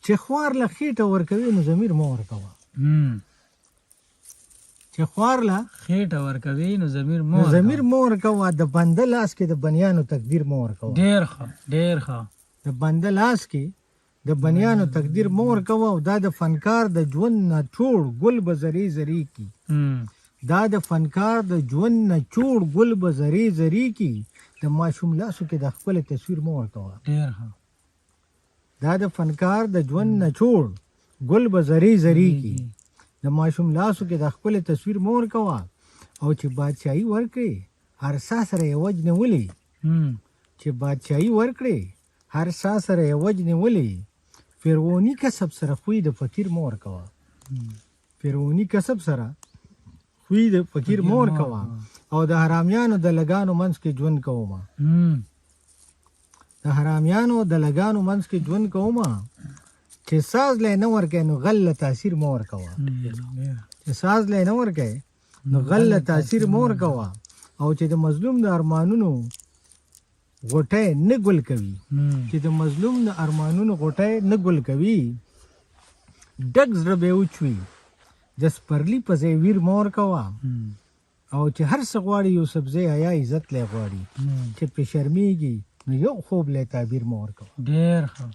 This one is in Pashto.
چې خوار له خېټه ورکوي نو ضمیر مه ورکوه. چې خوار له خېټه ورکوي نو ضمیر نو ضمیر مه ورکوه. د بنده لاس کې د بنیانو تقدیر مه ورکوه. ډېر ښه ډېر ښه. د بنده لاس کې د بنیانو تقدیر مه ورکوه. او دا د فنکار د ژوند نه چوړ ګل به زری زری کی. دا د فنکار د ژوند نه چوړ ګل به زری زری کی. د ماشوم لاسو کې د خپل تصویر مه ورکوه. ډېر ښه. دا د فنکار د ژوند نه چوړ ګل به زری زری کی. د ماشوم لاسو کې د خپل تصویر مه ورکوه. او چې بادشاهي ورکړې هر سا سره یې وج نیولې. چې بادشاهي ورکړې هر سا سره یې وج نیولې. فرعوني کسب سره خوی د فقیر مه ورکوه. فرعوني کسب سره خوی د فقیر مه ورکوه. او د حرامیانو د لګانو منځ کې ژوند کومه. د حرامیانو د لګانو منځ کې ژوند کومه. چې ساز لی نه ورکوي نو غل له تاثیر مه ورکوه. چې ساز لی نه ورکوي نو غل له تاثیر مه ورکوه. او چې د مظلوم د ارمانونو غوټۍ نه ګل کوي. چې د مظلوم د ارمانونو غوټۍ نه ګل کوي. ډک زړه به یې وچوي د سپرلي په ځای ویر مه ورکوه. او چې هر څه غواړي یوسفزی حیا عزت لی غواړي. چې پرې شرمېږي نو یو خوب لی تعبیر مه ورکوه. ډېر ښه.